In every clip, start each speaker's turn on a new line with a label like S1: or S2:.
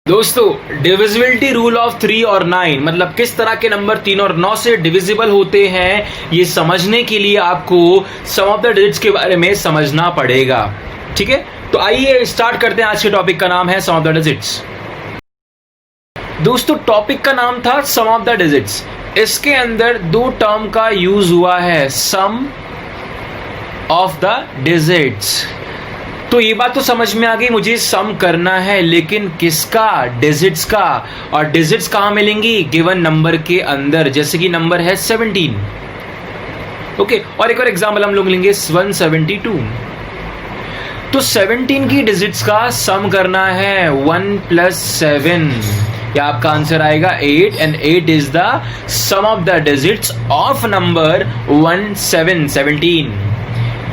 S1: दोस्तों divisibility rule of 3 और 9 मतलब किस तरह के नंबर 3 और 9 से डिविजिबल होते हैं, ये समझने के लिए आपको सम ऑफ द डिजिट्स के बारे में समझना पड़ेगा। ठीक है, तो आइए स्टार्ट करते हैं। आज के टॉपिक का नाम है सम ऑफ द डिजिट्स। दोस्तों टॉपिक का नाम था सम ऑफ द डिजिट्स। इसके अंदर दो टर्म का यूज हुआ है, सम ऑफ द डिजिट्स। तो ये बात तो समझ में आ गई, मुझे सम करना है, लेकिन किसका? डिजिट्स का। और डिजिट्स कहाँ मिलेंगी? गिवन नंबर के अंदर, जैसे कि नंबर है 17। ओके, और एक और एग्जांपल हम लोग लेंगे 172। तो 17 की डिजिट्स का सम करना है 1 + 7, या आपका आंसर आएगा 8, and 8 is the sum of the digits of number 17।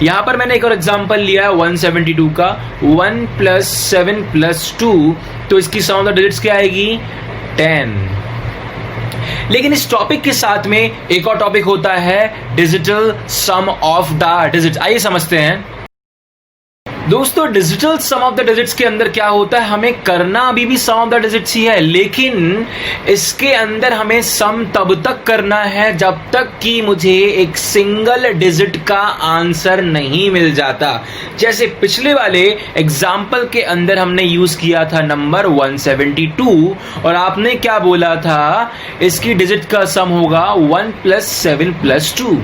S1: यहां पर मैंने एक और एग्जांपल लिया है 172 का, 1 + 7 + 2, तो इसकी सम ऑफ द डिजिट्स क्या आएगी? 10। लेकिन इस टॉपिक के साथ में एक और टॉपिक होता है digital sum of the digits. आइए समझते हैं। दोस्तों digital sum of the digits के अंदर क्या होता है, हमें करना अभी भी सम ऑफ द डिजिट्स ही है, लेकिन इसके अंदर हमें सम तब तक करना है जब तक कि मुझे एक सिंगल डिजिट का आंसर नहीं मिल जाता। जैसे पिछले वाले एग्जाम्पल के अंदर हमने यूज किया था नंबर 172, और आपने क्या बोला था, इसकी डिजिट का सम होगा 1 + 7 + 2।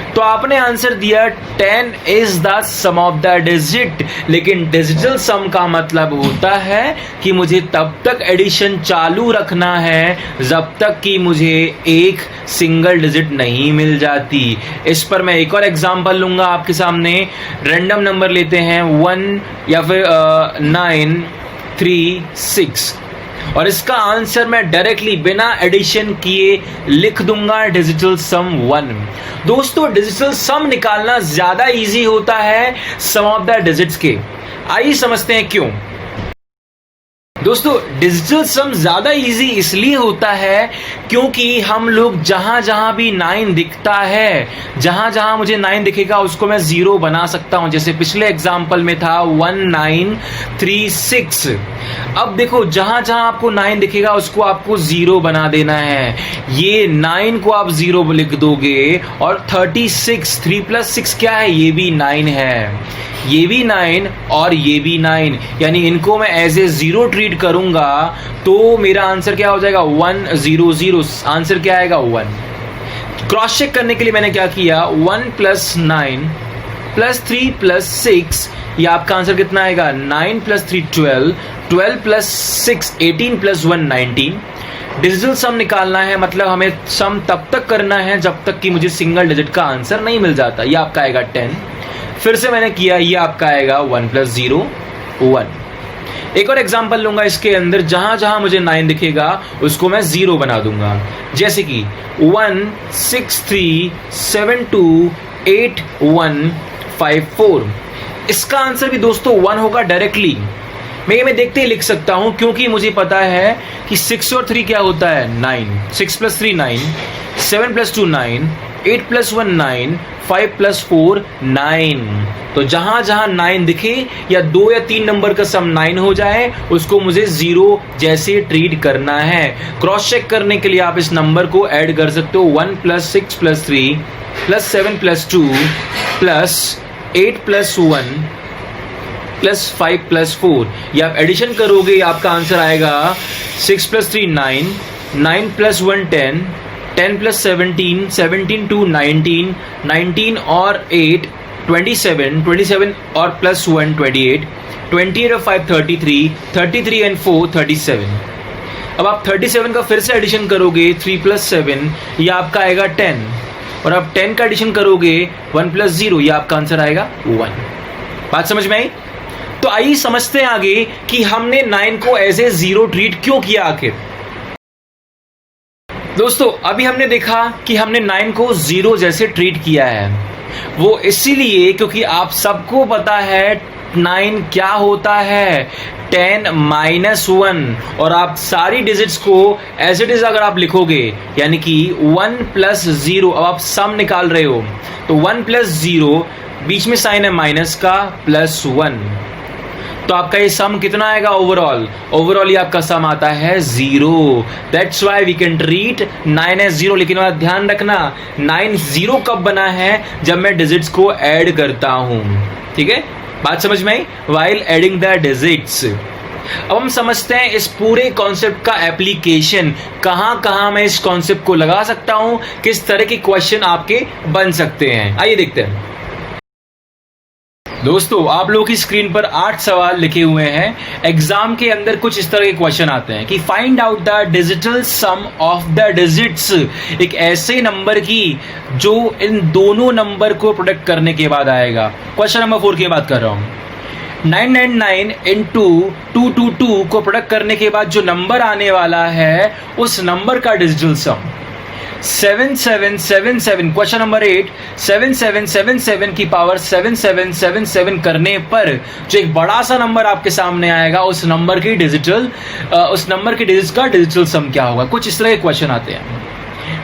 S1: तो आपने आंसर दिया 10 is the sum of the digit, लेकिन डिजिटल सम का मतलब होता है कि मुझे तब तक एडिशन चालू रखना है जब तक कि मुझे एक सिंगल डिजिट नहीं मिल जाती। इस पर मैं एक और एग्जांपल लूंगा आपके सामने। रैंडम नंबर लेते हैं 1 या फिर 9 3 6, और इसका आंसर मैं डायरेक्टली बिना एडिशन किए लिख दूंगा डिजिटल सम 1। दोस्तों डिजिटल सम निकालना ज्यादा इजी होता है सम ऑफ द डिजिट्स के। आइए समझते हैं क्यों। दोस्तों डिजिटल सम ज्यादा इजी इसलिए होता है क्योंकि हम लोग जहां जहां भी 9 दिखता है, जहां जहां मुझे 9 दिखेगा उसको मैं 0 बना सकता हूं। जैसे पिछले एग्जांपल में था 1936। अब देखो जहां जहां आपको 9 दिखेगा उसको आपको 0 बना देना है। ये 9 को आप 0 लिख दोगे, और 36 3 + 6 क्या है, ये भी 9 है, ये भी 9 और ये भी 9, यानी इनको मैं एज ए 0 ट्रीट करूंगा तो मेरा आंसर क्या हो जाएगा 100। आंसर क्या आएगा 1। क्रॉस चेक करने के लिए मैंने क्या किया, 1 + 9 + 3 + 6, ये आपका आंसर कितना आएगा 9 + 3 12, 12 + 6 18 + 1 19। डिजिटल सम निकालना है, मतलब हमें सम तब तक करना है जब तक कि मुझे सिंगल डिजिट का आंसर नहीं मिल जाता। ये आपका आएगा 10। फिर से मैंने किया, ये आपका आएगा 1 + 0 1। एक और एग्जांपल लूंगा इसके अंदर, जहां जहां मुझे 9 दिखेगा उसको मैं 0 बना दूंगा। जैसे कि 1 6 3 7 2 8 1 5 4। इसका आंसर भी दोस्तों 1 होगा डायरेक्टली। मैं देखते ही लिख सकता हूं क्योंकि मुझे पता है कि 6 और 3 क्या होता है 9, 6 + 3 9, 7 + 2 9, 8 + 1 9, 5 + 4 9। तो जहां जहां 9 दिखे या 2 या 3 नंबर का सम 9 हो जाए उसको मुझे 0 जैसे ट्रीट करना है। क्रॉस चेक करने के लिए आप इस नंबर को ऐड कर सकते हो, 1 + 6 + 3 + 7 + 2 + 8 + 1 + 5 + 4। ये आप एडिशन करोगे आपका आंसर आएगा 6 + 3 9, 9 + 1 10, 10 + 17, 17 2 19, 19 और 8 27, 27 और +1 28, 28 और 5 33, 33 and 4 37। अब आप 37 का फिर से एडिशन करोगे 3 + 7, ये आपका आएगा 10, और अब 10 का एडिशन करोगे 1 + 0, ये आपका आंसर आएगा 1। बात समझ में आई? तो आइए समझते हैं आगे कि हमने 9 को एज ए 0 ट्रीट क्यों किया आखिर। दोस्तों अभी हमने देखा कि हमने 9 को 0 जैसे ट्रीट किया है, वो इसीलिए क्योंकि आप सबको पता है 9 क्या होता है, 10 - 1, और आप सारी डिजिट्स को एज इट इज अगर आप लिखोगे यानी कि 1 + 0, अब आप सम निकाल रहे हो तो 1 + 0 बीच में साइन है माइनस का +1, तो आपका ये सम कितना आएगा ओवरऑल? ओवरऑल ये आपका सम आता है 0। That's why we can treat 9 as 0। लेकिन आप ध्यान रखना 9 0 कब बना है? जब मैं डिजिट्स को ऐड करता हूं। ठीक है, बात समझ में आई? While adding the digits. अब हम समझते हैं इस पूरे कॉन्सेप्ट का एप्लीकेशन, कहां कहां मैं इस कॉन्सेप्ट को लगा सकता हूं, किस तरह के क्वेश्चन आपके बन सकते हैं। आइए देखते हैं। दोस्तों, आप लोगों की स्क्रीन पर 8 सवाल लिखे हुए हैं। एग्जाम के अंदर कुछ इस तरह के क्वेश्चन आते हैं कि find out the digital sum of the digits, एक ऐसे नंबर की जो इन दोनों नंबर को प्रोडक्ट करने के बाद आएगा। क्वेश्चन नंबर 4 की बात कर रहा हूं। 999 इंटू 222 को प्रोडक्ट करने के बाद जो नंबर आने वाला है उस नंबर का डिजिटल सम। 7777, क्वेश्चन नंबर 8, 7777 की पावर 7777 करने पर जो एक बड़ा सा नंबर आपके सामने आएगा उस नंबर के डिजिट्स का डिजिटल सम क्या होगा। कुछ इस तरह के क्वेश्चन आते हैं।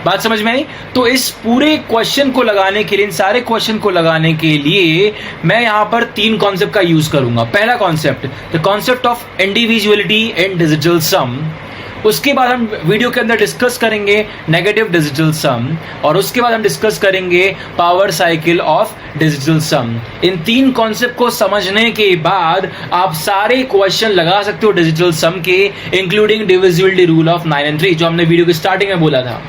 S1: बात समझ में आई? तो इस पूरे क्वेश्चन को लगाने के लिए, इन सारे क्वेश्चन को लगाने के लिए मैं यहां पर 3 कॉन्सेप्ट का यूज करूंगा। पहला concept, the concept of individuality and digital sum. उसके बाद हम वीडियो के अंदर डिस्कस करेंगे नेगेटिव डिजिटल सम, और उसके बाद हम डिस्कस करेंगे power cycle of digital sum. इन 3 कॉन्सेप्ट को समझने के बाद आप सारे क्वेश्चन लगा सकते हो डिजिटल सम के, including divisibility rule of 9 and 3, जो हमने वीडियो की स्टार्टिंग में बोला था।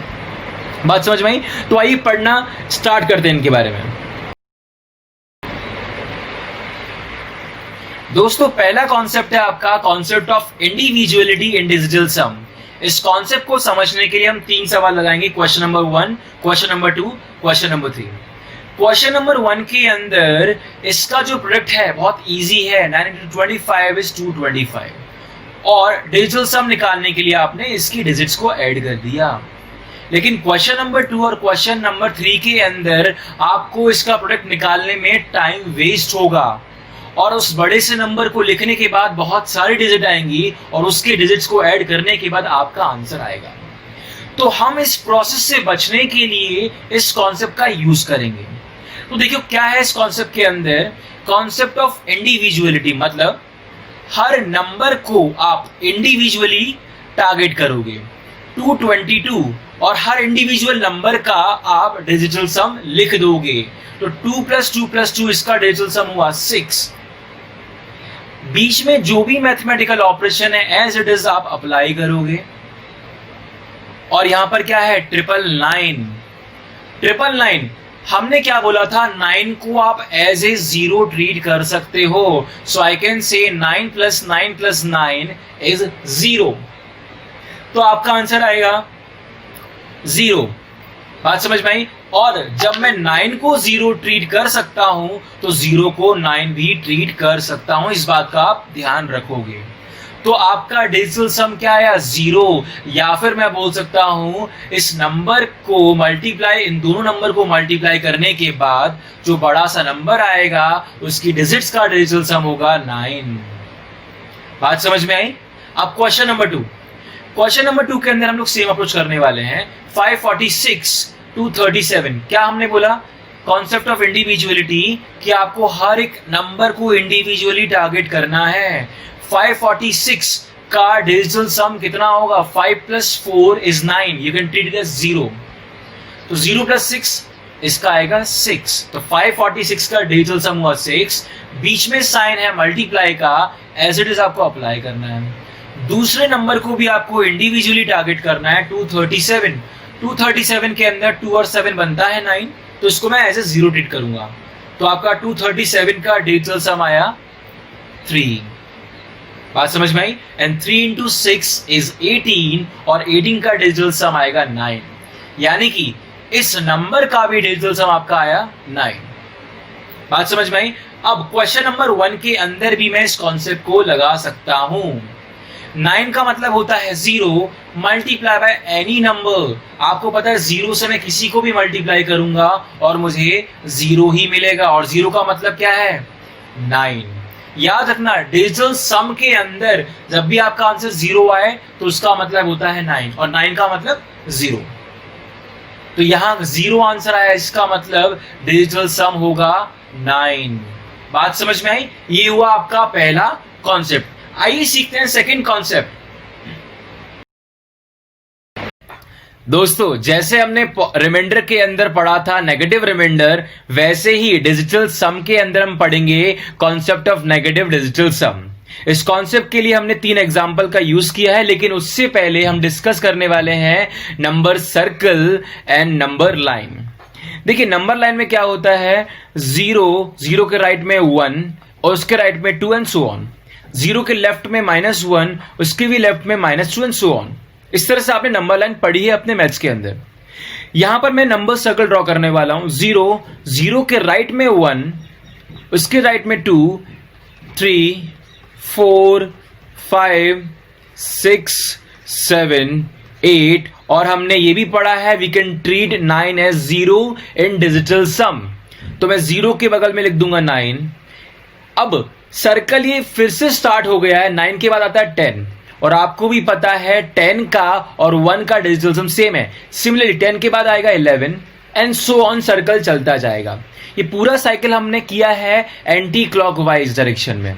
S1: बात समझ में आई? तो आइए पढ़ना स्टार्ट करते हैं इनके बारे में। दोस्तों, पहला कॉन्सेप्ट है आपका concept of individuality in digital sum. इस कॉन्सेप्ट को समझने के लिए हम 3 सवाल लगाएंगे। Question number 1, question number 2, question number 3। Question number 1 के अंदर इसका जो प्रोडक्ट है बहुत इजी है, 9 into 25 is 225, और डिजिटल सम निकालने के लिए आपने इसकी डिजिट्स को ऐड कर दिया। लेकिन क्वेश्चन नंबर 2 और क्वेश्चन नंबर 3 के अंदर आपको इसका प्रोडक्ट निकालने में टाइम वेस्ट होगा, और उस बड़े से नंबर को लिखने के बाद बहुत सारी डिजिट आएंगी और उसके डिजिट्स को ऐड करने के बाद आपका आंसर आएगा। तो हम इस प्रोसेस से बचने के लिए इस कॉन्सेप्ट का यूज करेंगे। तो देखिए क्या है इस कॉन्सेप्ट के अंदर, कॉन्सेप्ट ऑफ इंडिविजुअलिटी मतलब हर नंबर को आप इंडिविजुअली टारगेट करोगे 222, और हर इंडिविजुअल नंबर का आप डिजिटल सम लिख दोगे। तो 2 + 2 + 2 इसका डिजिटल सम हुआ 6। बीच में जो भी मैथमेटिकल ऑपरेशन है एज इट इज आप अप्लाई करोगे, और यहां पर क्या है 999। 999 हमने क्या बोला था, 9 को आप एज ए 0 ट्रीट कर सकते हो। सो आई कैन से 9 + 9 + 9 इज 0। तो आपका आंसर आएगा 0। बात समझ में आई? और जब मैं 9 को 0 ट्रीट कर सकता हूं तो 0 को 9 भी ट्रीट कर सकता हूं। इस बात का आप ध्यान रखोगे। तो आपका डिजिटल सम क्या आया 0, या फिर मैं बोल सकता हूं इस नंबर को मल्टीप्लाई, इन दोनों नंबर को मल्टीप्लाई करने के बाद जो बड़ा सा नंबर आएगा उसकी डिजिट्स का डिजिटल सम होगा 9। बात समझ में आई? अब क्वेश्चन नंबर 2। क्वेश्चन नंबर 2 के अंदर हम लोग सेम अप्रोच करने वाले हैं। 546 237, क्या हमने बोला कॉन्सेप्ट ऑफ इंडिविजुअलिटी कि आपको हर एक नंबर को इंडिविजुअली टारगेट करना है। 546 का डिजिटल सम कितना होगा, 5 + 4 is 9, you can treat it as 0। तो 0 + 6 इसका आएगा 6। तो 546 का डिजिटल सम हुआ 6। बीच में साइन है मल्टीप्लाई का, एज इट इज आपको अप्लाई करना है। दूसरे नंबर को भी आपको इंडिविजुअली टारगेट करना है 237। 237 के अंदर 2 और 7 बनता है 9, तो इसको मैं एज ए 0 ट्रीट करूंगा। तो आपका 237 का डिजिटल सम आया 3। बात समझ में आई? एंड 3 × 6 is 18, और 18 का डिजिटल सम आएगा 9, यानी कि इस नंबर का भी डिजिटल सम आपका आया 9। बात समझ में आई? अब क्वेश्चन नंबर 1 के अंदर भी मैं इस कॉन्सेप्ट को लगा सकता हूं। 9 का मतलब होता है 0 मल्टीप्लाई बाय एनी नंबर। आपको पता है 0 से मैं किसी को भी मल्टीप्लाई करूंगा और मुझे 0 ही मिलेगा, और 0 का मतलब क्या है 9। याद रखना डिजिटल सम के अंदर जब भी आपका आंसर 0 आए तो उसका मतलब होता है 9, और 9 का मतलब 0। तो यहां 0 आंसर आया, इसका मतलब डिजिटल सम होगा 9। बात समझ में आई? ये हुआ आपका पहला कॉन्सेप्ट। आइए सीखते हैं सेकंड कॉन्सेप्ट। दोस्तों, जैसे हमने रिमाइंडर के अंदर पढ़ा था नेगेटिव रिमाइंडर, वैसे ही डिजिटल सम के अंदर हम पढ़ेंगे concept of negative digital sum. इस कॉन्सेप्ट के लिए हमने 3 एग्जाम्पल का यूज किया है, लेकिन उससे पहले हम डिस्कस करने वाले हैं number circle and number line. देखिए, नंबर लाइन में क्या होता है, 0 के राइट में 1 और उसके राइट में 2 एंड सो ऑन। 0 के लेफ्ट में -1, उसके भी लेफ्ट में -2 एंड सो ऑन। इस तरह से आपने नंबर लाइन पढ़ी है अपने मैथ्स के अंदर। यहां पर मैं नंबर सर्कल ड्रॉ करने वाला हूं। 0 के राइट में 1, उसके राइट में 2, 3, 4, 5, 6, 7, 8 और हमने ये भी पढ़ा है we can treat 9 as 0 in digital sum. तो मैं 0 के बगल में लिख दूंगा 9। अब सर्कल ये फिर से स्टार्ट हो गया है। 9 के बाद आता है 10 और आपको भी पता है 10 का और 1 का डिजिटल सम सेम है। सिमिलरली 10 के बाद आएगा 11 एंड सो ऑन, सर्कल चलता जाएगा। ये पूरा साइकिल हमने किया है एंटी क्लॉकवाइज डायरेक्शन में।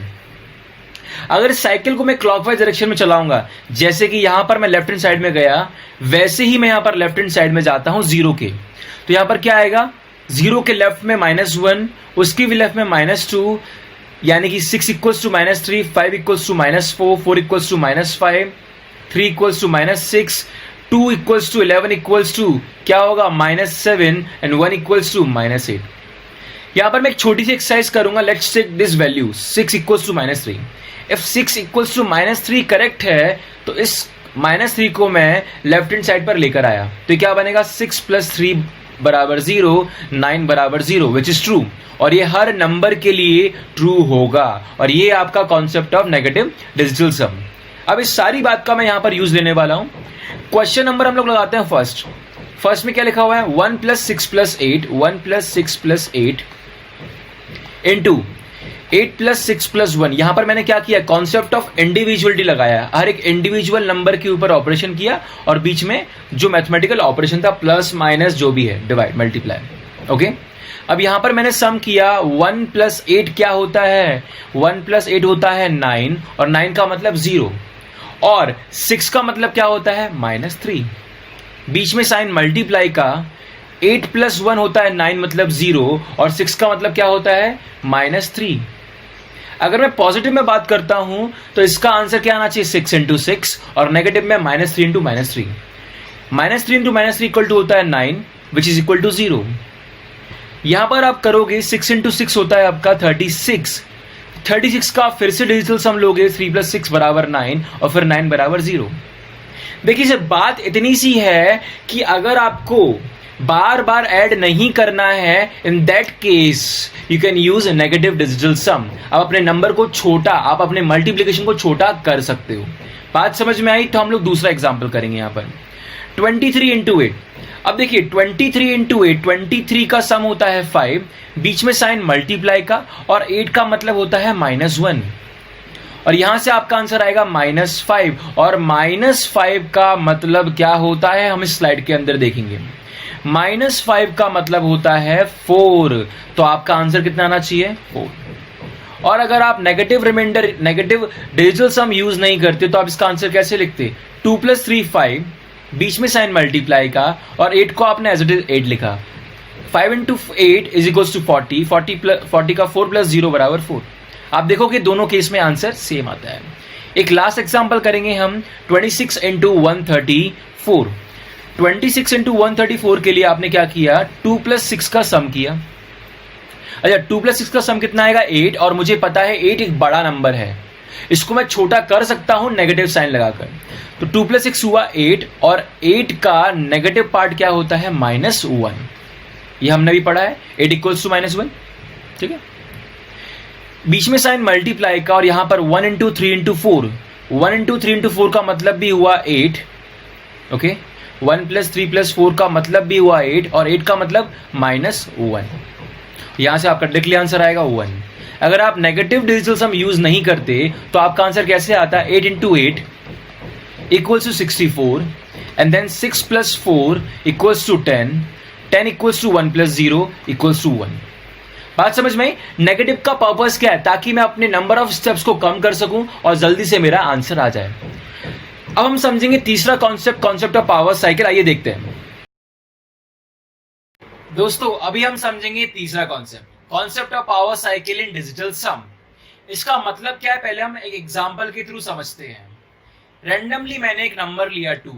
S1: अगर इस साइकिल को मैं क्लॉकवाइज डायरेक्शन में चलाऊंगा, जैसे कि यहां पर मैं लेफ्ट हैंड साइड में गया, वैसे ही मैं यहां पर लेफ्ट हैंड साइड में जाता हूं 0 के, तो यहां पर क्या आएगा, 0 के लेफ्ट में -1, उसके भी लेफ्ट में -2, यानी कि 6 equals to -3, 5 equals to -4, 4 equals to -5, 3 equals to -6, 2 equals to 11 equals to क्या होगा -7 एंड 1 इक्वल्स टू -8। यहां पर मैं एक छोटी सी एक्सरसाइज करूंगा। Let's take this value 6 equals to -3। If 6 equals to -3 correct है, तो इस -3 को मैं लेफ्ट हैंड साइड पर लेकर आया, तो क्या बनेगा, 6 + 3 = 0, 9 = 0, विच इज ट्रू। और ये हर नंबर के लिए ट्रू होगा। और ये आपका कॉन्सेप्ट ऑफ नेगेटिव डिजिटल सम। अब इस सारी बात का मैं यहां पर यूज लेने वाला हूं। क्वेश्चन नंबर हम लोग लगाते हैं फर्स्ट में क्या लिखा हुआ है, 1 + 6 + 8, 1 + 6 + 8 इंटू 8 + 6 + 1। यहां पर मैंने क्या किया, कॉन्सेप्ट ऑफ इंडिविजुअलिटी लगाया। हर एक इंडिविजुअल नंबर के ऊपर ऑपरेशन किया और बीच में जो मैथमेटिकल ऑपरेशन था, प्लस माइनस जो भी है, डिवाइड मल्टीप्लाई। ओके, अब यहां पर मैंने सम किया। 1 + 8 क्या होता है, 1 + 8 होता है 9 और 9 का मतलब 0 और 6 का मतलब क्या होता है, -3। बीच में साइन मल्टीप्लाई का, 8 + 1 होता है 9 मतलब 0 और 6 का मतलब क्या होता है, -3। अगर मैं पॉजिटिव में बात करता हूं तो इसका आंसर क्या आना चाहिए, 6 × 6 और नेगेटिव में -3 × -3। -3 × -3 इक्वल टू होता है 9 विच इज इक्वल टू 0। यहां पर आप करोगे 6 × 6 होता है आपका 36। 36 का फिर से डिजिटल सम लोगे, 3 + 6 = 9 और फिर 9 = 0। देखिए सर, बात इतनी सी है कि अगर आपको बार बार ऐड नहीं करना है, in that case you can use negative digital sum. आप अपने नंबर को छोटा, आप अपने मल्टीप्लिकेशन को छोटा कर सकते हो। बात समझ में आई? तो हम लोग दूसरा एग्जाम्पल करेंगे यहां पर 23 × 8। अब देखिए 23 × 8, 23 का सम होता है 5, बीच में साइन मल्टीप्लाई का और 8 का मतलब होता है -1 और यहां से आपका आंसर आएगा -5 और -5 का मतलब क्या होता है, हम इस स्लाइड के अंदर देखेंगे। -5 का मतलब होता है 4, तो आपका आंसर कितना आना चाहिए, 4। और अगर आप नेगेटिव रिमाइंडर, नेगेटिव डिजिटल सम यूज नहीं करते तो आप इसका आंसर कैसे लिखते, 2 + 3 5, बीच में साइन मल्टीप्लाई का और 8 को आपने एज इट इज 8 लिखा। 5 × 8 = 40, 40 का 4 + 0 = 4। आप देखो कि दोनों केस में आंसर सेम आता है। एक लास्ट एग्जांपल करेंगे हम 26 × 134। 26 × 134 के लिए आपने क्या किया, 2 + 6 का सम किया। अच्छा, 2 + 6 का सम कितना आएगा, 8, और मुझे पता है 8 एक बड़ा नंबर है, इसको मैं छोटा कर सकता हूं नेगेटिव साइन लगाकर। तो 2 + 6 हुआ 8 और 8 का नेगेटिव पार्ट क्या होता है, -1। ये हमने भी पढ़ा है, 8 = -1। ठीक है, बीच में साइन मल्टीप्लाई का और यहां पर 1 × 3 × 4, 1 × 3 × 4 का मतलब भी हुआ 8। ओके, 1 + 3 + 4 का मतलब भी हुआ 8 और 8 का मतलब -1। यहां से आपका डायरेक्टली आंसर आएगा 1। अगर आप नेगेटिव डिजिटल सम यूज नहीं करते तो आपका आंसर कैसे आता है, 8 × 8 = 64 एंड देन 6 + 4 = 10, 10 = 1 + 0 = 1। बात समझ में आई? नेगेटिव का पर्पस क्या है? ताकि मैं अपने नंबर ऑफ स्टेप्स को कम कर सकूं और जल्दी से मेरा आंसर आ जाए। अब हम समझेंगे तीसरा कॉन्सेप्ट ऑफ पावर साइकिल। आइए देखते हैं दोस्तों, अभी हम समझेंगे तीसरा concept of power cycle in digital sum. इसका मतलब क्या है, पहले हम एक एग्जांपल के थ्रू समझते हैं। रैंडमली मैंने एक नंबर लिया 2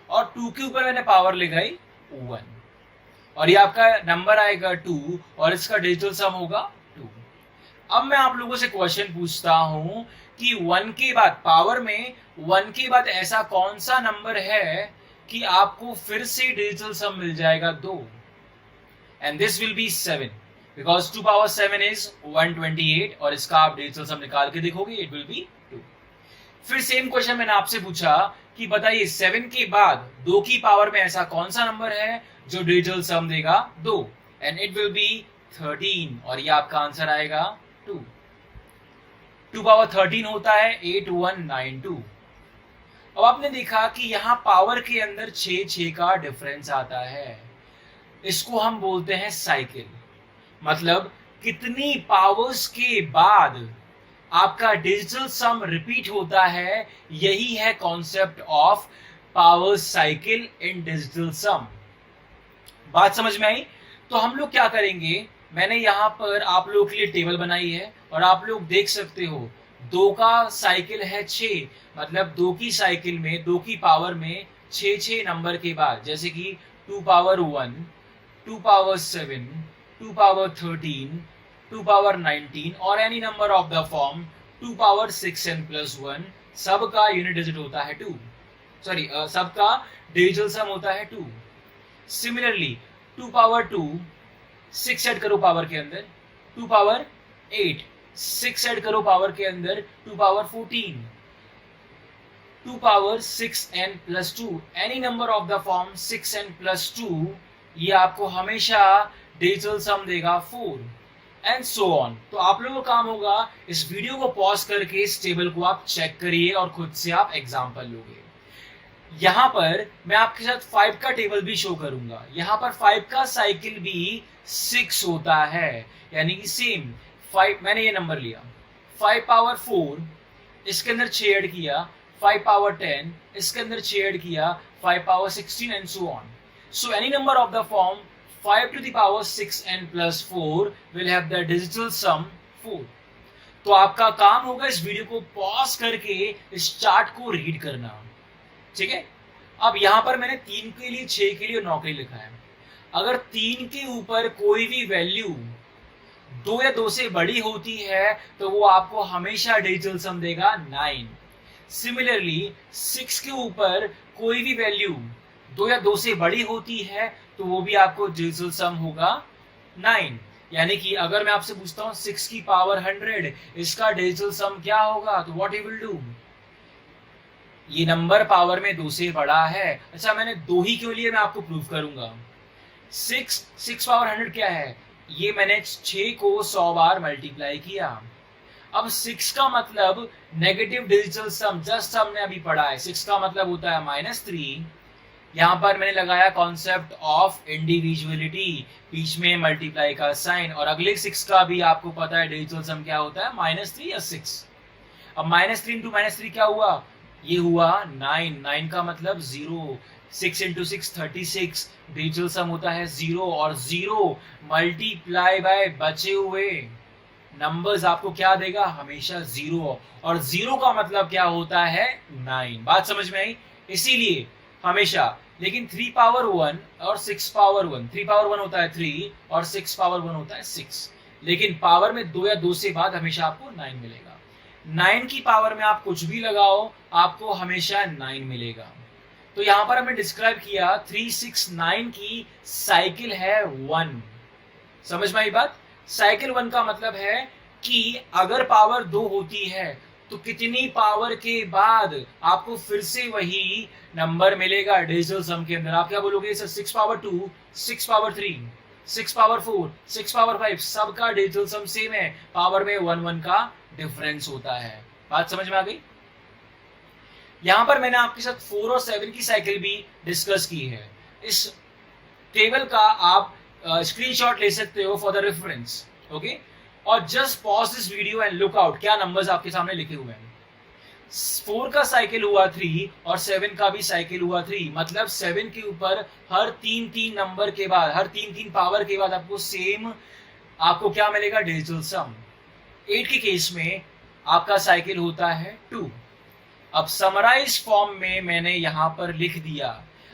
S1: और 2 के ऊपर मैंने पावर लगाई 1 और ये आपका नंबर आएगा 2 और इसका डिजिटल सम होगा 2। अब मैं आप लोगों से क्वेश्चन पूछता हूं कि 1 के बाद पावर में 1 के बाद ऐसा कौन सा नंबर है कि आपको फिर से डिजिटल सम मिल जाएगा 2, and this will be 7 because 2 power 7 is 128 और इसका आप डिजिटल सम निकाल के देखोगे इट विल बी 2। फिर सेम क्वेश्चन मैंने आपसे पूछा कि बताइए 7 के बाद 2 की पावर में ऐसा कौन सा नंबर है जो डिजिटल सम देगा 2, एंड इट विल बी 13 और ये आपका आंसर आएगा 2। 2 पावर 13 होता है 8192। अब आपने देखा कि यहां पावर के अंदर 6 का डिफरेंस आता है। इसको हम बोलते हैं साइकिल, मतलब कितनी पावर्स के बाद आपका डिजिटल सम रिपीट होता है, यही है concept of power cycle in digital sum. बात समझ में आई? तो हम लोग क्या करेंगे, मैंने यहां पर आप लोगों के लिए टेबल बनाई है और आप लोग देख सकते हो 2 का साइकिल है 6, मतलब 2 की साइकिल में 2 की पावर में 6 नंबर के बाद, जैसे कि 2 पावर 1, 2 पावर 7, 2 पावर 13, 2 पावर 19 और any number of the form 2 power 6n plus 1, सबका यूनिट डिजिट होता है 2, सॉरी सबका डिजिटल सम होता है 2। सिमिलरली 2 पावर 2, 6 ऐड करो पावर के अंदर, 2 पावर 8, 6 ऐड करो पावर के अंदर, 2 power 14, 2 power 6n plus 2, any number of the form 6n plus 2, ये आपको हमेशा डिजिटल सम देगा 4 एंड सो ऑन। तो आप लोगों का काम होगा इस वीडियो को पॉज करके इस टेबल को आप चेक करिए और खुद से आप एग्जांपल लोगे। यहां पर मैं आपके साथ 5 का टेबल भी शो करूंगा। यहां पर 5 का साइकिल भी 6 होता है, यानी कि सेम 5 मैंने ये नंबर लिया 5 पावर 4, इसके अंदर 6 ऐड किया, 5 पावर 10, इसके अंदर 6 ऐड किया, 5 power 16 and so on. So any number of the form 5 to the power 6n plus 4 will have the digital sum 4। तो आपका काम होगा इस वीडियो को पॉज करके इस चार्ट को रीड करना, ठीक है? अब यहां पर मैंने 3 के लिए, 6 के लिए और 9 के लिए लिखा है। अगर 3 के ऊपर कोई भी वैल्यू 2 या 2 से बड़ी होती है तो वो आपको हमेशा डिजिटल सम देगा 9। सिमिलरली 6 के ऊपर कोई भी वैल्यू 2 या 2 से बड़ी होती है तो वो भी आपको डिजिटल सम होगा 9। यानी कि अगर मैं आपसे पूछता हूं 6 की पावर 100, इसका डिजिटल सम क्या होगा, तो व्हाट यू विल डू, ये नंबर पावर में 2 से बड़ा है। अच्छा, मैंने 2 ही क्यों लिए, मैं आपको प्रूव करूंगा। 6 पावर 100 क्या है, ये मैंने 6 को 100 बार मल्टीप्लाई किया। अब 6 का मतलब नेगेटिव डिजिटल सम, जस्ट हमने अभी पढ़ा है, 6 का मतलब होता है -3। यहां पर मैंने लगाया कॉन्सेप्ट ऑफ इंडिविजुअलिटी, बीच में मल्टीप्लाई का साइन, और अगले 6 का भी आपको पता है डिजिटल सम क्या होता है, -3 या 6। अब -3 इंटू -3 क्या हुआ, ये हुआ 9। 9 का मतलब 0, 6 इंटू 6 36, डिजिटल सम होता है 0, और 0 मल्टीप्लाई बाय बचे हुए नंबर्स आपको क्या देगा, हमेशा 0, और 0 का मतलब क्या होता है, 9। बात समझ में आई? इसीलिए हमेशा, लेकिन 3 पावर 1 और 6 पावर 1, 3 पावर 1 होता है 3 और 6 पावर 1 होता है 6, लेकिन पावर में 2 या 2 से बाद हमेशा आपको 9 मिलेगा। 9 की पावर में आप कुछ भी लगाओ आपको हमेशा 9 मिलेगा। तो यहां पर हमने डिस्क्राइब किया 369 की साइकिल है 1। समझ में आई बात? साइकिल 1 का मतलब है कि अगर पावर 2 होती है तो कितनी पावर के बाद आपको फिर से वही नंबर मिलेगा डिजिटल सम के अंदर। आप क्या बोलोगे sir, 6 power 2, 6 power 3, 6 power 4, 6 power 5, सबका डिजिटल सम सेम है, पावर में 1 का डिफरेंस होता है। बात समझ में आ गई? यहां पर मैंने आपके साथ 4 और 7 की साइकिल भी डिस्कस की है। इस टेबल का आप स्क्रीनशॉट ले सकते हो फॉर द रेफरेंस, ओके। और just pause this video and look out, क्या नंबर्स आपके सामने लिखे हुए हैं। 4 का साइकिल हुआ 3 और 7 का भी साइकिल हुआ 3, मतलब 7 के ऊपर हर 3 नंबर के बाद, हर 3 पावर के बाद आपको सेम, आपको क्या मिलेगा, डिजिटल सम। 8 के केस में आपका साइकिल होता है 2। अब समराइज फॉर्म में मैंने यहां पर लिख दिया।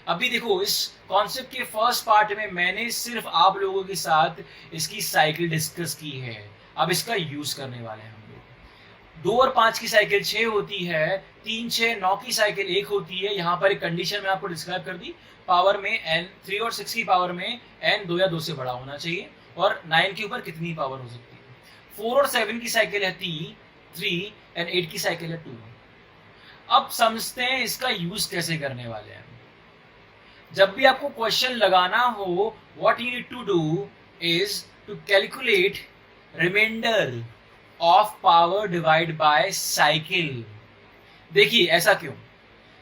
S1: अभी देखो, इस कॉन्सेप्ट के फर्स्ट पार्ट में मैंने सिर्फ आप लोगों के साथ इसकी साइकिल डिस्कस की है, अब इसका यूज करने वाले हैं हम लोग। 2 और 5 की साइकिल 6 होती है, 3, 6, 9 की साइकिल 1 होती है। यहाँ पर एक कंडीशन मैं आपको डिस्क्राइब कर दी, पावर में n, 3 और 6 की पावर में n 2 या 2 से बड़ा होना चाहिए, और 9 के ऊपर कितनी पावर हो सकती है। 4 और 7 की साइकिल है 3 एंड 8 की साइकिल है 2। अब समझते हैं इसका यूज कैसे करने वाले हैं। जब भी आपको क्वेश्चन लगाना हो, what you need to do is to calculate remainder of power divide by cycle. देखिए ऐसा क्यों,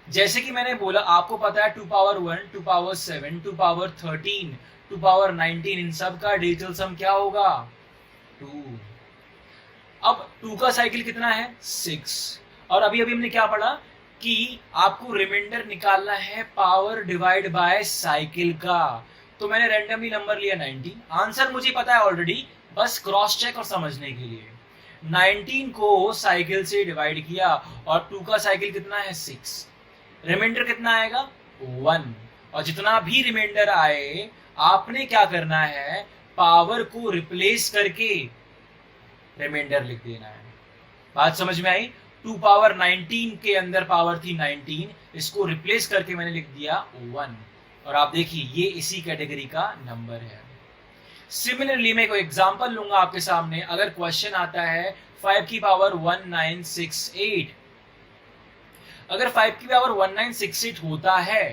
S1: जैसे कि मैंने बोला, आपको पता है 2 पावर 1, 2 पावर 7, 2 पावर 13, 2 पावर 19, इन सब का डिजिटल सम क्या होगा, 2। अब 2 का साइकिल कितना है, 6। और अभी हमने क्या पढ़ा कि आपको रिमाइंडर निकालना है पावर डिवाइड बाय साइकिल का, तो मैंने रैंडमली नंबर लिया 19। आंसर मुझे पता है ऑलरेडी, बस क्रॉस चेक और समझने के लिए 19 को साइकिल से डिवाइड किया, और 2 का साइकिल कितना है, 6। रिमाइंडर कितना आएगा, 1। और जितना भी रिमाइंडर आए आपने क्या करना है, पावर को रिप्लेस करके रिमाइंडर लिख देना है। बात समझ में आई। 2 पावर 19 के अंदर पावर थी 19, इसको रिप्लेस करके मैंने लिख दिया 1, और आप देखिए ये इसी कैटेगरी का नंबर है। सिमिलरली मैं कोई एग्जांपल लूंगा आपके सामने। अगर क्वेश्चन आता है 5 की पावर 1968, अगर 5 की पावर 1968 होता है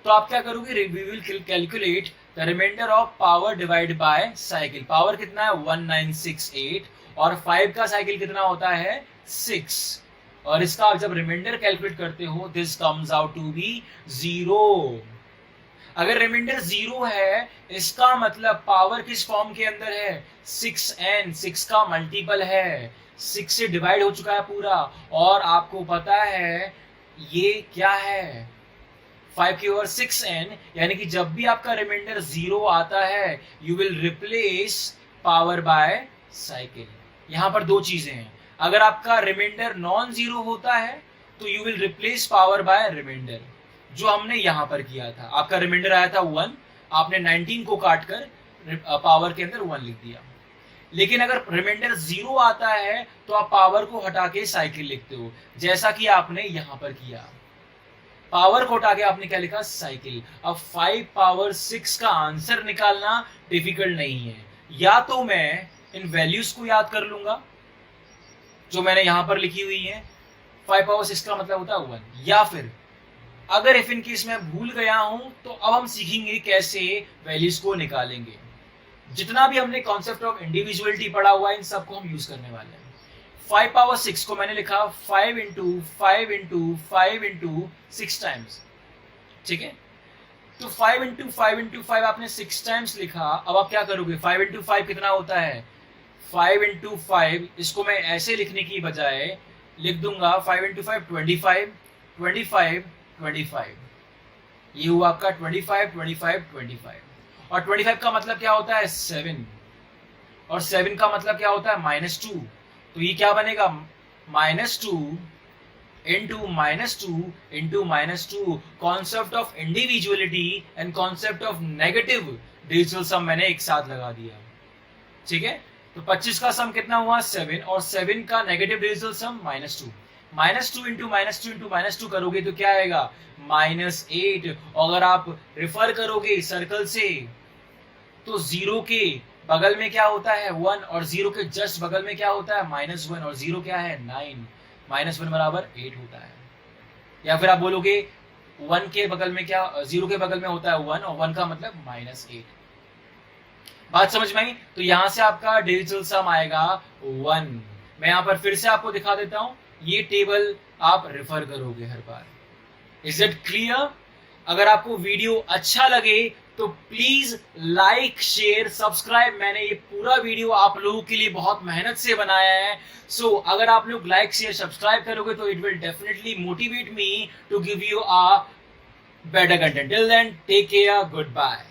S1: तो आप क्या करोगे, we will calculate the remainder of power divide by cycle. Power कितना है, 1968, और 5 का साइकिल कितना होता है, 6, और इसका आप जब रिमाइंडर कैलकुलेट करते हो, this comes out to be 0। अगर रिमाइंडर 0 है, इसका मतलब पावर किस फॉर्म के अंदर है, 6n, 6 का मल्टीपल है, 6 से डिवाइड हो चुका है पूरा। और आपको पता है ये क्या है, 5 की ओवर 6n, यानी कि जब भी आपका रिमाइंडर 0 आता है, you will replace power bye cycle. यहां पर 2 चीजें हैं, अगर आपका रिमाइंडर नॉन जीरो होता है तो you will replace power by remainder, जो हमने यहां पर किया था। आपका रिमाइंडर आया था 1, आपने 19 को काट कर पावर के अंदर 1 लिख दिया। लेकिन अगर रिमाइंडर 0 आता है तो आप पावर को हटा के साइकिल लिखते हो, जैसा कि आपने यहां पर किया। पावर को हटा के आपने क्या लिखा, साइकिल। अब 5 पावर 6 का आंसर निकालना डिफिकल्ट नहीं है, या तो मैं इन वैल्यूज को याद कर लूंगा जो मैंने यहां पर लिखी हुई है, 5 पावर 6 का मतलब होता है 1, या फिर अगर इफ इन केस मैं भूल गया हूं तो अब हम सीखेंगे कैसे वैल्यूज को निकालेंगे। जितना भी हमने कॉन्सेप्ट ऑफ इंडिविजुअलिटी पढ़ा हुआ है, इन सबको हम यूज करने वाले हैं। 5 पावर 6 को मैंने लिखा 5 इंटू 5 इंटू 5 इंटू 6 टाइम्स, ठीक है। तो 5 इंटू 5 इंटू 5 आपने 6 टाइम्स लिखा। अब आप क्या करोगे, 5 इंटू 5 कितना होता है, 5 इंटू 5, इसको मैं ऐसे लिखने की बजाय लिख दूंगा 5 इंटू 5 25, 25, 25, ये हुआ आपका 25, 25, 25। और 25 का मतलब क्या होता है, 7, और 7 का मतलब क्या होता है, -2। तो ये क्या बनेगा, -2 into -2 into -2। Concept of individuality and concept of negative digital sum मैंने एक साथ लगा दिया, ठीक है। तो 25 का सम कितना हुआ, 7, और 7 का नेगेटिव डिजिटल सम -2। -2 इंटू -2 इंटू -2 करोगे तो क्या आएगा, -8। अगर आप रिफर करोगे सर्कल से तो 0 के बगल में क्या होता है, 1, और 0 के जस्ट बगल में क्या होता है, -1, और 0 क्या है, 9, -1 बराबर 8 होता है। या फिर आप बोलोगे 1 के बगल में क्या, 0 के बगल में होता है 1, और 1 का मतलब -8। बात समझ में आई। तो यहां से आपका डिजिटल सम आएगा 1। मैं यहां पर फिर से आपको दिखा देता हूं, ये टेबल आप रेफर करोगे हर बार। Is it clear? अगर आपको वीडियो अच्छा लगे तो प्लीज लाइक शेयर सब्सक्राइब। मैंने ये पूरा वीडियो आप लोगों के लिए बहुत मेहनत से बनाया है। सो अगर आप लोग लाइक शेयर सब्सक्राइब करोगे तो it will definitely motivate me to give you a better content. Till then, take care. Goodbye.